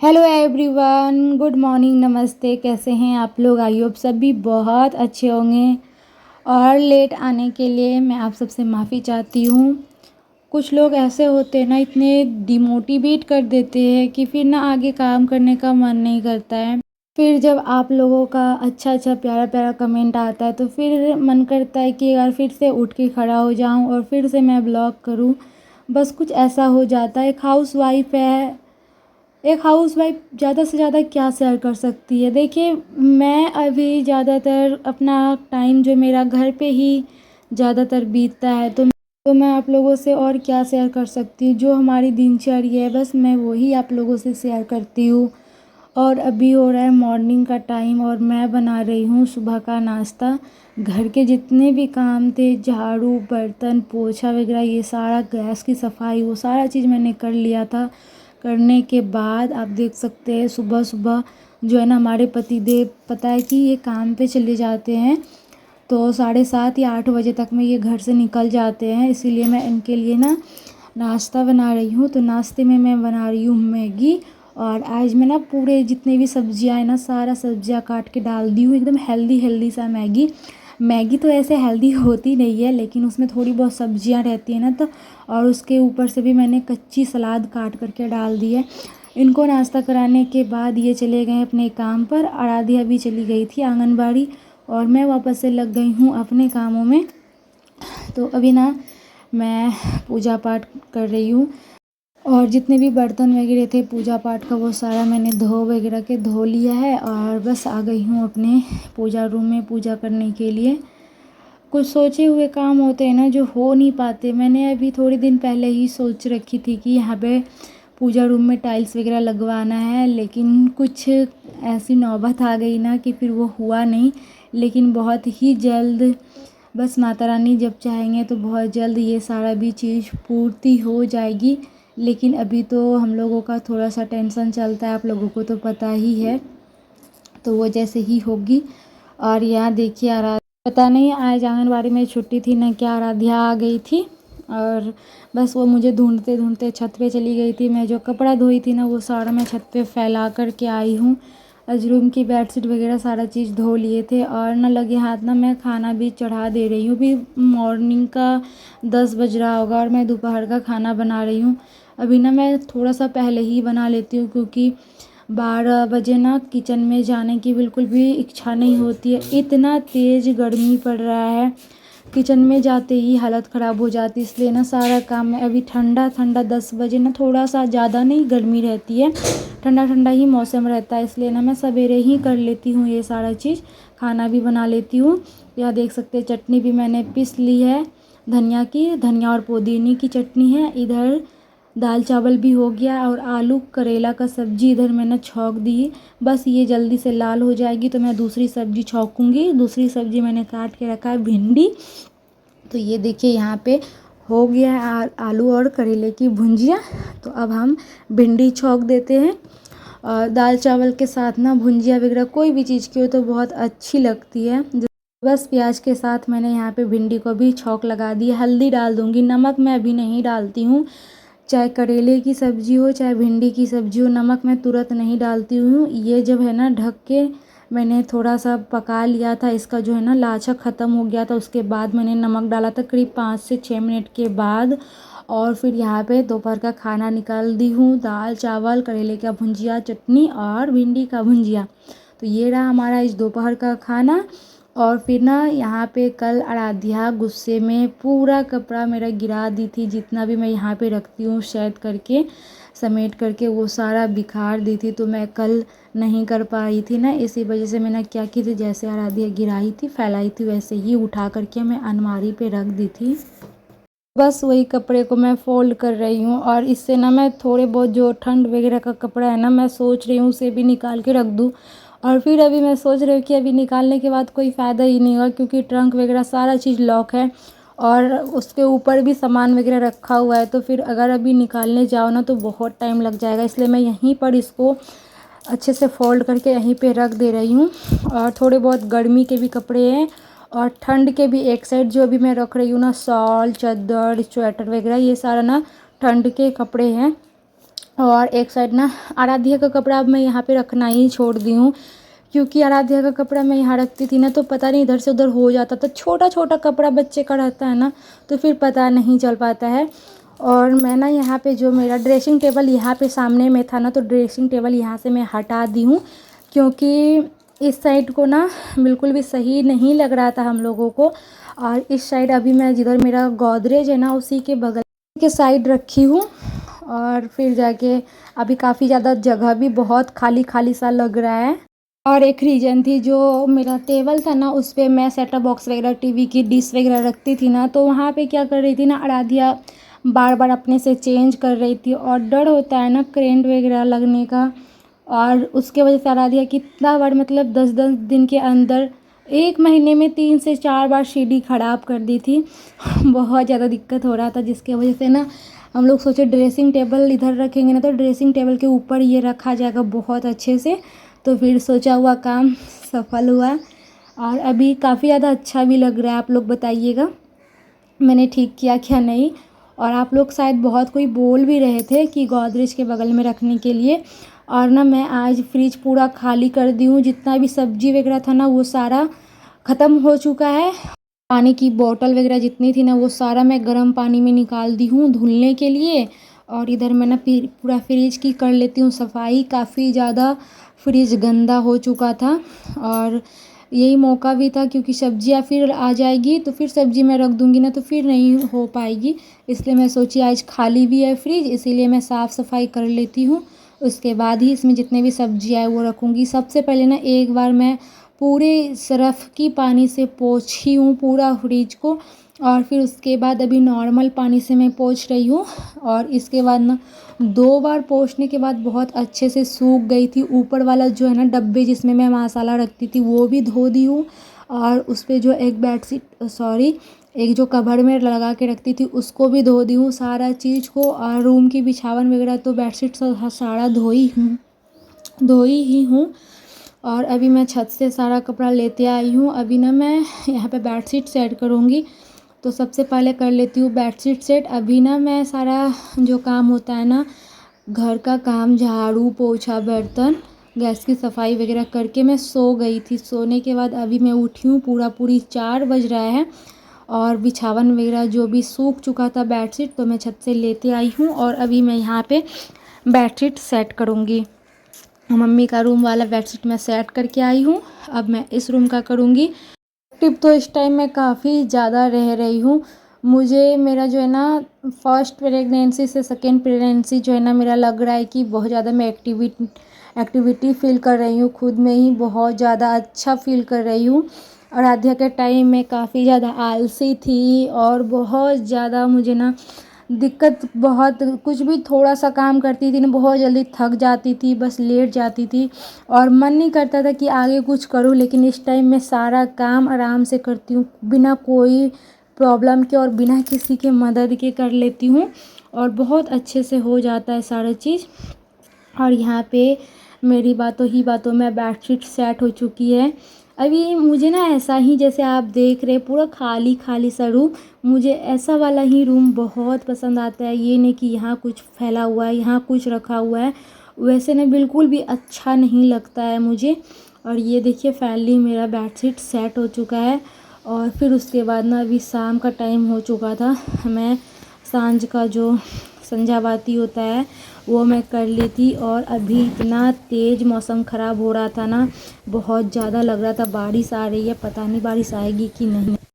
Hello everyone, good morning, नमस्ते। कैसे हैं आप लोग? आई होप सभी बहुत अच्छे होंगे। और लेट आने के लिए मैं आप सबसे माफ़ी चाहती हूँ। कुछ लोग ऐसे होते हैं ना, इतने डिमोटिवेट कर देते हैं कि फिर ना आगे काम करने का मन नहीं करता है। फिर जब आप लोगों का अच्छा अच्छा प्यारा प्यारा कमेंट आता है तो फिर मन करता है कि यार फिर से उठ के खड़ा हो जाऊँ और फिर से मैं ब्लॉग करूँ। बस कुछ ऐसा हो जाता है। एक हाउसवाइफ ज़्यादा से ज़्यादा क्या शेयर कर सकती है? देखिए, मैं अभी ज़्यादातर अपना टाइम जो मेरा घर पे ही ज़्यादातर बीतता है, तो मैं आप लोगों से और क्या शेयर कर सकती हूँ। जो हमारी दिनचर्या है बस मैं वही आप लोगों से शेयर करती हूँ। और अभी हो रहा है मॉर्निंग का टाइम और मैं बना रही हूँ सुबह का नाश्ता। घर के जितने भी काम थे, झाड़ू, बर्तन, पोछा वगैरह, ये सारा, गैस की सफाई, वो सारा चीज़ मैंने कर लिया था। करने के बाद आप देख सकते हैं सुबह सुबह जो है ना, हमारे पतिदेव पता है कि ये काम पे चले जाते हैं, तो 7:30 या 8 बजे तक में ये घर से निकल जाते हैं। इसीलिए मैं इनके लिए ना नाश्ता बना रही हूँ। तो नाश्ते में मैं बना रही हूँ मैगी। और आज मैं ना पूरे जितने भी सब्जियां हैं ना, सारा सब्जियां काट के डाल दी हूँ। एकदम हेल्दी हेल्दी सा मैगी। मैगी तो ऐसे हेल्दी होती नहीं है, लेकिन उसमें थोड़ी बहुत सब्जियां रहती हैं ना, तो और उसके ऊपर से भी मैंने कच्ची सलाद काट करके डाल दी है। इनको नाश्ता कराने के बाद ये चले गए अपने काम पर। आराध्या भी चली गई थी आंगनबाड़ी और मैं वापस से लग गई हूँ अपने कामों में। तो अभी ना मैं पूजा पाठ कर रही हूँ और जितने भी बर्तन वगैरह थे पूजा पाठ का, वो सारा मैंने धो लिया है और बस आ गई हूँ अपने पूजा रूम में पूजा करने के लिए। कुछ सोचे हुए काम होते हैं ना जो हो नहीं पाते। मैंने अभी थोड़े दिन पहले ही सोच रखी थी कि यहाँ पे पूजा रूम में टाइल्स वगैरह लगवाना है, लेकिन कुछ ऐसी नौबत आ गई ना कि फिर वो हुआ नहीं। लेकिन बहुत ही जल्द, बस माता रानी जब चाहेंगे तो बहुत जल्द ये सारा भी चीज़ पूर्ति हो जाएगी। लेकिन अभी तो हम लोगों का थोड़ा सा टेंशन चलता है, आप लोगों को तो पता ही है। तो वो जैसे ही होगी। और यहाँ देखिए, पता नहीं आज आंगनबाड़ी में छुट्टी थी ना क्या, आराध्या आ गई थी और बस वो मुझे ढूंढते ढूंढते छत पे चली गई थी। मैं जो कपड़ा धोई थी ना, वो सारा मैं छत पे फैला कर के आई हूँ। आज रूम की बेडशीट वगैरह सारा चीज़ धो लिए थे और ना लगे हाथ ना मैं खाना भी चढ़ा दे रही हूँ। अभी मॉर्निंग का 10 बज रहा होगा और मैं दोपहर का खाना बना रही हूँ। अभी ना मैं थोड़ा सा पहले ही बना लेती हूँ, क्योंकि 12 बजे ना किचन में जाने की बिल्कुल भी इच्छा नहीं होती है। इतना तेज़ गर्मी पड़ रहा है, किचन में जाते ही हालत ख़राब हो जाती है। इसलिए ना सारा काम में अभी ठंडा ठंडा 10 बजे ना, थोड़ा सा ज़्यादा नहीं गर्मी रहती है, ठंडा ठंडा ही मौसम रहता है। इसलिए ना मैं सवेरे ही कर लेती हूँ ये सारा चीज़, खाना भी बना लेती हूँ। यह देख सकते हैं चटनी भी मैंने पीस ली है, धनिया और पुदीने की चटनी है। इधर दाल चावल भी हो गया और आलू करेला का सब्जी इधर मैंने छौंक दी। बस ये जल्दी से लाल हो जाएगी तो मैं दूसरी सब्जी छौंकूंगी। दूसरी सब्जी मैंने काट के रखा है भिंडी। तो ये देखिए यहाँ पे हो गया है आलू और करेले की भुंजिया। तो अब हम भिंडी छौंक देते हैं। और दाल चावल के साथ ना भुंजिया वगैरह कोई भी चीज़ की हो तो बहुत अच्छी लगती है। बस प्याज के साथ मैंने यहाँ पे भिंडी को भी छौंक लगा दी। हल्दी डाल दूँगी, नमक मैं अभी नहीं डालती हूँ। चाहे करेले की सब्ज़ी हो चाहे भिंडी की सब्ज़ी हो, नमक मैं तुरंत नहीं डालती हूँ। ये जब है ना ढक के मैंने थोड़ा सा पका लिया था, इसका जो है ना लाचा ख़त्म हो गया था, उसके बाद मैंने नमक डाला था करीब 5 से 6 मिनट के बाद। और फिर यहाँ पे दोपहर का खाना निकाल दी हूँ, दाल चावल, करेले का भुंजिया, चटनी और भिंडी का भुंजिया। तो ये रहा हमारा इस दोपहर का खाना। और फिर ना यहाँ पे कल आराध्या गुस्से में पूरा कपड़ा मेरा गिरा दी थी, जितना भी मैं यहाँ पे रखती हूँ सेट करके समेट करके, वो सारा बिखार दी थी। तो मैं कल नहीं कर पाई थी ना, इसी वजह से मैंने क्या की थी, जैसे आराध्या गिराई थी फैलाई थी वैसे ही उठा करके मैं अलमारी पे रख दी थी। बस वही कपड़े को मैं फ़ोल्ड कर रही हूँ और इससे ना मैं थोड़े बहुत जो ठंड वगैरह का कपड़ा है ना, मैं सोच रही हूँ उसे भी निकाल के रख दूँ। और फिर अभी मैं सोच रही हूँ कि अभी निकालने के बाद कोई फ़ायदा ही नहीं होगा, क्योंकि ट्रंक वगैरह सारा चीज़ लॉक है और उसके ऊपर भी सामान वगैरह रखा हुआ है। तो फिर अगर अभी निकालने जाओ ना तो बहुत टाइम लग जाएगा, इसलिए मैं यहीं पर इसको अच्छे से फ़ोल्ड करके यहीं पे रख दे रही हूँ। और थोड़े बहुत गर्मी के भी कपड़े हैं और ठंड के भी एक साइड जो अभी मैं रख रही हूँ ना, शॉल, चादर, स्वेटर वगैरह, ये सारा ना ठंड के कपड़े हैं। और एक साइड ना आराध्या का कपड़ा अब मैं यहाँ पे रखना ही छोड़ दी हूँ, क्योंकि आराध्या का कपड़ा मैं यहाँ रखती थी ना तो पता नहीं इधर से उधर हो जाता था। छोटा छोटा कपड़ा बच्चे का रहता है ना तो फिर पता नहीं चल पाता है। और मैं ना यहाँ पे जो मेरा ड्रेसिंग टेबल यहाँ पे सामने में था ना, तो ड्रेसिंग टेबल यहाँ से मैं हटा दी हूँ, क्योंकि इस साइड को ना बिल्कुल भी सही नहीं लग रहा था हम लोगों को। और इस साइड अभी मैं जिधर मेरा गोदरेज है ना उसी के बगल के साइड रखी हूँ। और फिर जाके अभी काफ़ी ज़्यादा जगह भी बहुत खाली खाली सा लग रहा है। और एक रीज़न थी, जो मेरा टेबल था ना उस पर मैं सेटअप बॉक्स वगैरह टीवी की डिश वगैरह रखती थी ना, तो वहाँ पे क्या कर रही थी ना, आराध्या बार बार अपने से चेंज कर रही थी। और डर होता है ना करंट वगैरह लगने का, और उसके वजह से आराध्या कितना बार मतलब 10-10 दिन के अंदर 1 महीने में 3 से 4 बार सीढ़ी ख़राब कर दी थी। बहुत ज़्यादा दिक्कत हो रहा था, जिसके वजह से ना हम लोग सोचे ड्रेसिंग टेबल इधर रखेंगे ना तो ड्रेसिंग टेबल के ऊपर ये रखा जाएगा बहुत अच्छे से। तो फिर सोचा हुआ काम सफल हुआ, और अभी काफ़ी ज़्यादा अच्छा भी लग रहा है। आप लोग बताइएगा मैंने ठीक किया क्या नहीं। और आप लोग शायद बहुत कोई बोल भी रहे थे कि गोदरेज के बगल में रखने के लिए। और ना मैं आज फ्रिज पूरा खाली कर दी हूँ, जितना भी सब्जी वगैरह था ना वो सारा ख़त्म हो चुका है। पानी की बोतल वगैरह जितनी थी ना वो सारा मैं गर्म पानी में निकाल दी हूँ धुलने के लिए। और इधर मैं ना पूरा फ्रिज की कर लेती हूँ सफाई। काफ़ी ज़्यादा फ्रिज गंदा हो चुका था, और यही मौका भी था, क्योंकि सब्जियाँ फिर आ जाएगी तो फिर सब्जी मैं रख दूँगी ना तो फिर नहीं हो पाएगी। इसलिए मैं सोची आज खाली भी है फ्रिज, इसीलिए मैं साफ़ सफाई कर लेती हूँ। उसके बाद ही इसमें जितने भी सब्जियाँ है वो रखूँगी। सबसे पहले ना एक बार मैं पूरे सरफ़ की पानी से पोंछी हूँ पूरा फ्रिज को, और फिर उसके बाद अभी नॉर्मल पानी से मैं पोंछ रही हूँ। और इसके बाद ना 2 बार पोंछने के बाद बहुत अच्छे से सूख गई थी। ऊपर वाला जो है ना डब्बे जिसमें मैं मसाला रखती थी वो भी धो दी हूँ, और उस पर जो एक जो कवर में लगा के रखती थी उसको भी धो दी हूँ सारा चीज़ को। और रूम की बिछावन वगैरह तो बेडशीट सारा धोई ही हूँ। और अभी मैं छत से सारा कपड़ा लेते आई हूँ। अभी ना मैं यहाँ पे बेडशीट सेट करूँगी, तो सबसे पहले कर लेती हूँ बेडशीट सेट। अभी ना मैं सारा जो काम होता है ना घर का काम, झाड़ू पोछा बर्तन गैस की सफाई वगैरह करके मैं सो गई थी। सोने के बाद अभी मैं उठी हूँ, पूरी 4 बज रहा है। और बिछावन वगैरह जो भी सूख चुका था बेडशीट तो मैं छत से लेते आई हूँ, और अभी मैं यहाँ पे बेडशीट सेट करूँगी। मम्मी का रूम वाला बेडशीट मैं सेट करके आई हूँ, अब मैं इस रूम का करूँगी। टिप तो इस टाइम मैं काफ़ी ज़्यादा रह रही हूँ। मुझे मेरा जो है ना फर्स्ट प्रेगनेंसी से सेकेंड प्रेगनेंसी जो है ना मेरा लग रहा है कि बहुत ज़्यादा मैं एक्टिविटी फ़ील कर रही हूँ, खुद में ही बहुत ज़्यादा अच्छा फ़ील कर रही हूँ। और आध्या के टाइम में काफ़ी ज़्यादा आलसी थी, और बहुत ज़्यादा मुझे ना दिक्कत, बहुत कुछ भी थोड़ा सा काम करती थी ना बहुत जल्दी थक जाती थी, बस लेट जाती थी और मन नहीं करता था कि आगे कुछ करूँ। लेकिन इस टाइम मैं सारा काम आराम से करती हूँ, बिना कोई प्रॉब्लम के और बिना किसी के मदद के कर लेती हूँ, और बहुत अच्छे से हो जाता है सारा चीज़। और यहाँ पे मेरी बातों में बेडशीट सेट हो चुकी है। अभी मुझे ना ऐसा ही जैसे आप देख रहे पूरा खाली खाली सा रूम, मुझे ऐसा वाला ही रूम बहुत पसंद आता है। ये नहीं कि यहाँ कुछ फैला हुआ है, यहाँ कुछ रखा हुआ है, वैसे ना बिल्कुल भी अच्छा नहीं लगता है मुझे। और ये देखिए फाइनली मेरा बेडशीट सेट हो चुका है। और फिर उसके बाद ना अभी शाम का टाइम हो चुका था, मैं सांझ का जो संध्या बाती होता है वो मैं कर ली थी। और अभी इतना तेज़ मौसम ख़राब हो रहा था ना, बहुत ज़्यादा लग रहा था बारिश आ रही है, पता नहीं बारिश आएगी कि नहीं।